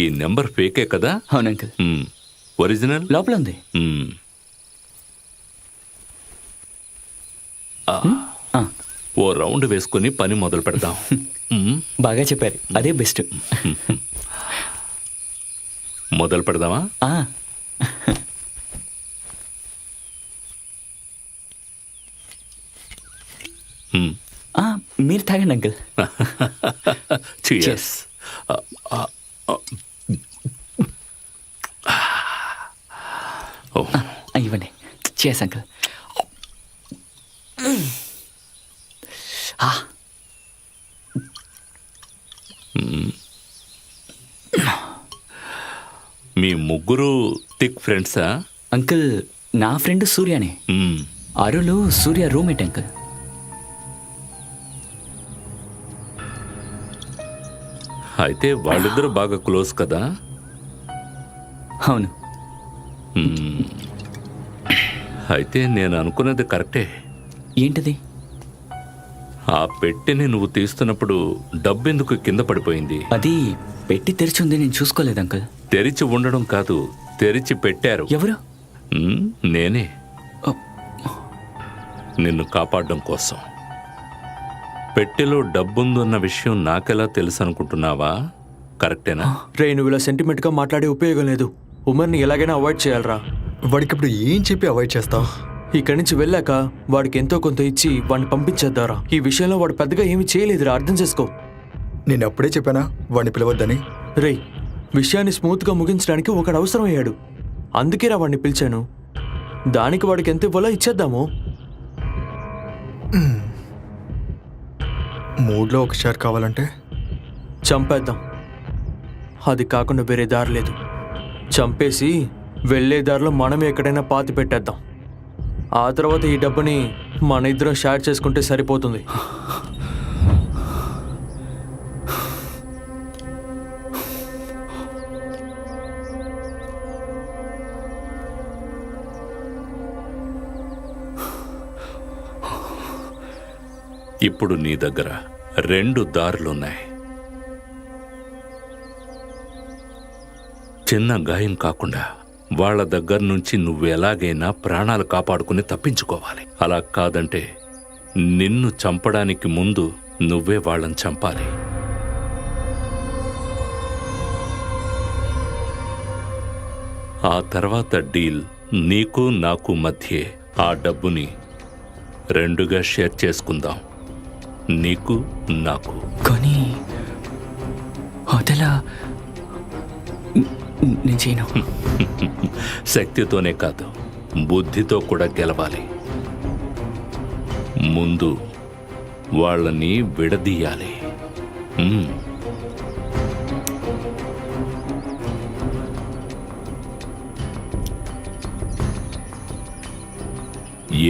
ఈ నెంబర్ ఫేకే కదా? అవును అంకుల్. ఒరిజినల్ లోపల ఉంది. ఓ రౌండ్ వేసుకుని పని మొదలు పెడదాం. బాగా చెప్పారు, అదే బెస్ట్. మొదలు పెడదామా? మీరు తాగండి అంకుల్. Cheers. ఇవ్వండి. చేస్ అంకుల్. మీ ముగ్గురు థిక్ ఫ్రెండ్సా? అంకుల్ నా ఫ్రెండ్ సూర్యనే. అరులు సూర్య రూమ్మేట్ అంకుల్. అయితే వాళ్ళిద్దరూ బాగా క్లోజ్ కదా? అవును. అయితే నేను అనుకున్నది కరెక్టే. ఏంటిది? ఆ పెట్టెని నువ్వు తీస్తున్నప్పుడు డబ్బెందుకు కింద పడిపోయింది? అది పెట్టి తెరిచి ఉంది, నేను చూసుకోలేదు అంకుల్. తెరిచి ఉండడం కాదు, తెరిచి పెట్టారు. ఎవరు? నేనే, నిన్ను కాపాడడం కోసం. పెట్టెలో డబ్బుందన్న విషయం నాకెలా తెలుసు అనుకుంటున్నావా? కరెక్టేనా? రే, నువ్వు ఇలా సెంటిమెంట్గా మాట్లాడే ఉపయోగం లేదు. ఉమర్ని ఎలాగైనా అవాయిడ్ చేయాలరా. వాడికి ఇప్పుడు ఏం చెప్పి అవాయిడ్ చేస్తావు? ఇక్కడి నుంచి వెళ్ళాక వాడికి ఎంతో కొంత ఇచ్చి వాడిని పంపించేద్దారా. ఈ విషయంలో వాడు పెద్దగా ఏమీ చేయలేదురా, అర్థం చేసుకో. నేను అప్పుడే చెప్పానా వాడిని పిలవద్దని? రే, విషయాన్ని స్మూత్గా ముగించడానికి ఒకడు అవసరం అయ్యాడు, అందుకేరా వాడిని పిలిచాను. దానికి వాడికి ఎంత ఇవ్వాలో ఇచ్చేద్దాము. మూడ్లో ఒక షేర్ కావాలంటే చంపేద్దాం. అది కాకుండా వేరే దారి లేదు. చంపేసి వెళ్ళే దారిలో మనమే ఎక్కడైనా పాతి పెట్టేద్దాం. ఆ తర్వాత ఈ డబ్బుని మన ఇద్దరం షేర్ చేసుకుంటే సరిపోతుంది. ఇప్పుడు నీ దగ్గర 2 దారులున్నాయి. చిన్న గాయం కాకుండా వాళ్ళ దగ్గర నుంచి నువ్వు ఎలాగైనా ప్రాణాలు కాపాడుకుని తప్పించుకోవాలి. అలా కాదంటే నిన్ను చంపడానికి ముందు నువ్వే వాళ్ళని చంపాలి. ఆ తర్వాత డీల్ నీకు నాకు మధ్యే. ఆ డబ్బుని 2గా షేర్ చేసుకుందాం, నీకు నాకు. కానీ అదెలా? నేను చేయను. శక్తితోనే కాదు, బుద్ధితో కూడా గెలవాలి. ముందు వాళ్ళని విడదీయాలి.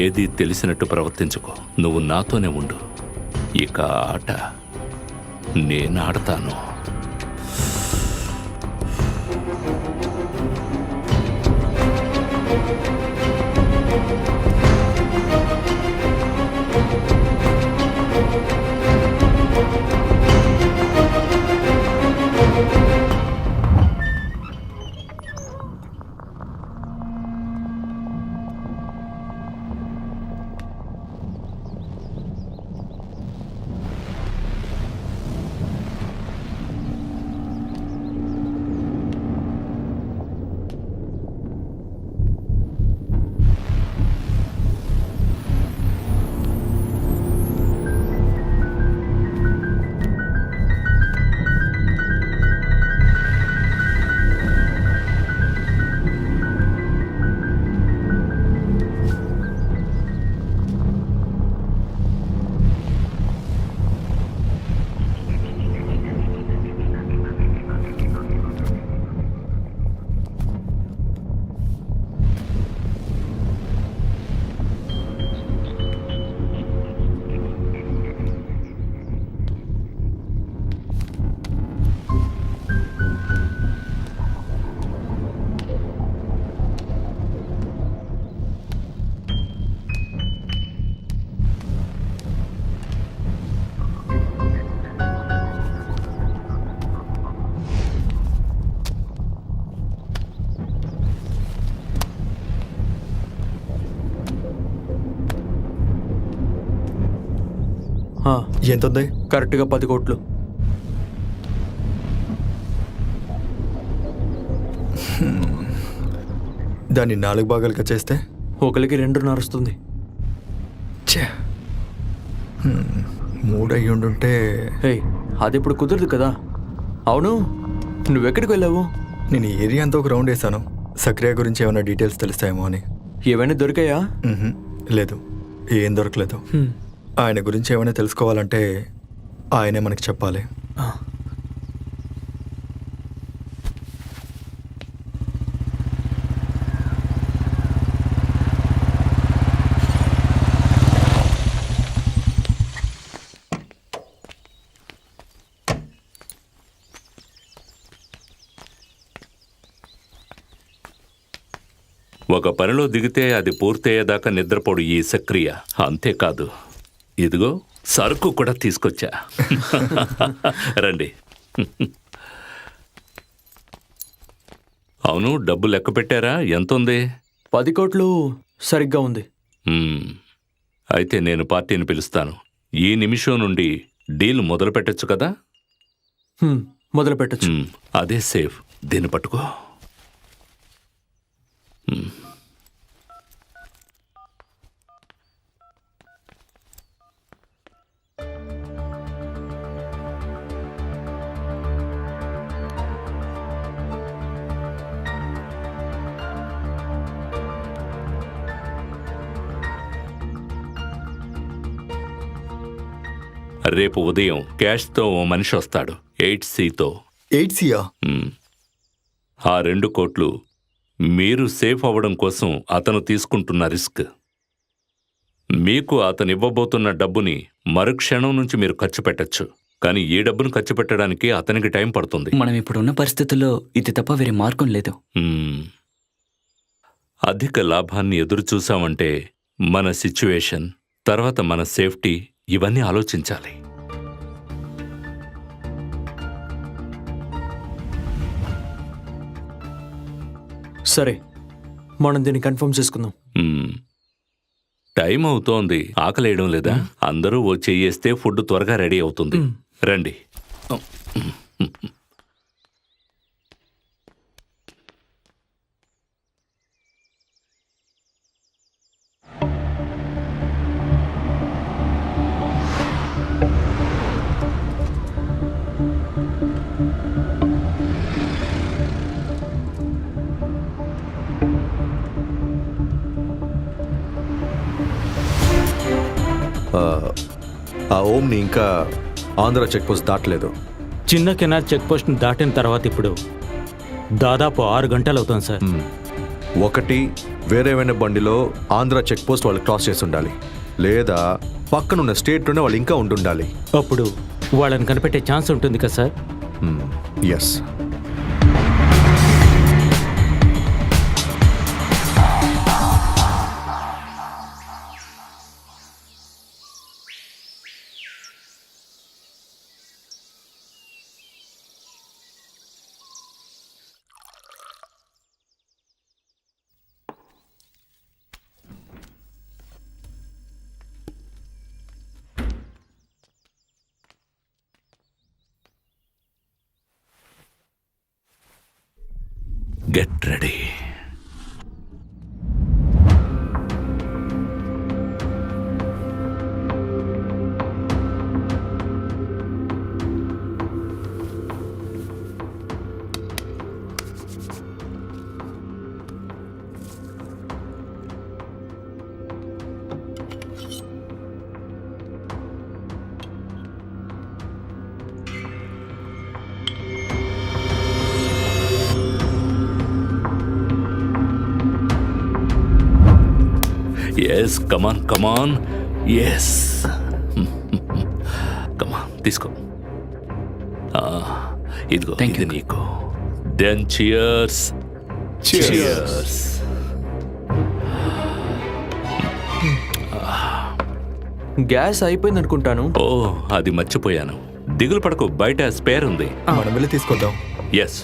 ఏది తెలిసినట్టు ప్రవర్తించుకో. నువ్వు నాతోనే ఉండు. ఇక ఆట నేను ఆడతాను. ఎంతుంది? కరెక్ట్గా 10 కోట్లు. దాన్ని 4 భాగాలుగా చేస్తే ఒకరికి 2.5 వస్తుంది. ఛే, 3 అయ్యి ఉండుంటే హే, అది ఇప్పుడు కుదరదు కదా. అవును, నువ్వెక్కడికి వెళ్ళావు? నేను ఈ ఏరియా అంతా ఒక రౌండ్ వేసాను. సక్రియ గురించి ఏమైనా డీటెయిల్స్ తెలుస్తాయేమో అని. ఏమైనా దొరికాయా? లేదు, ఏం దొరకలేదు. ఆయన గురించి ఏమైనా తెలుసుకోవాలంటే ఆయనే మనకి చెప్పాలి. ఒక పనిలో దిగితే అది పూర్తయ్యేదాకా నిద్రపోడు ఈ సక్రియ. అంతేకాదు, ఇదిగో సరుకు కూడా తీసుకొచ్చా. రండి. అవును, డబ్బు లెక్క పెట్టారా? ఎంతుంది? 10 కోట్లు సరిగ్గా ఉంది. అయితే నేను పార్టీని పిలుస్తాను. ఈ నిమిషం నుండి డీల్ మొదలు పెట్టచ్చు కదా? మొదలు పెట్టచ్చు. అదే సేఫ్. దీన్ని పట్టుకో. రేపు ఉదయం క్యాష్తో ఓ మనిషి వస్తాడు, 8Cతో. 8Cయా? ఆ 2 కోట్లు మీరు సేఫ్ అవ్వడం కోసం అతను తీసుకుంటున్న రిస్క్. మీకు అతను ఇవ్వబోతున్న డబ్బుని మరుక్షణం నుంచి మీరు ఖర్చు పెట్టచ్చు. కానీ ఈ డబ్బును ఖర్చు పెట్టడానికి అతనికి టైం పడుతుంది. మనం ఇప్పుడున్న పరిస్థితుల్లో ఇది తప్ప వేరే మార్గం లేదు. అధిక లాభాన్ని ఎదురు చూసామంటే మన సిచ్యువేషన్, తర్వాత మన సేఫ్టీ, ఇవన్నీ ఆలోచించాలి. సరే, మనం దీన్ని కన్ఫర్మ్ చేసుకుందాం. టైం అవుతోంది. ఆకలేయడం లేదా? అందరూ ఓ చెయ్యేస్తే ఫుడ్ త్వరగా రెడీ అవుతుంది. రండి. ఆ ఓంని ఇంకా ఆంధ్ర చెక్ పోస్ట్ దాటలేదు. చిన్న కెనార్ చెక్ పోస్ట్ని దాటిన తర్వాత ఇప్పుడు దాదాపు 6 గంటలు అవుతుంది సార్. ఒకటి, వేరేమైనా బండిలో ఆంధ్ర చెక్ పోస్ట్ వాళ్ళు క్రాస్ చేసి ఉండాలి, లేదా పక్కనున్న స్టేట్లోనే వాళ్ళు ఇంకా ఉంటుండాలి. అప్పుడు వాళ్ళని కనిపెట్టే ఛాన్స్ ఉంటుంది కదా sir? Yes. Get ready. Yes, come on. Yes. Come on, తీసుకో. ఇదిగో, Thank ఇది you. నీకు. Then cheers. Cheers. గ్యాస్ అయిపోయింది అనుకుంటాను. ఓ, అది మర్చిపోయాను. దిగులు పడకు, బయట స్పేర్ ఉంది. మనం వెళ్ళి తీసుకొద్దాం. ఎస్.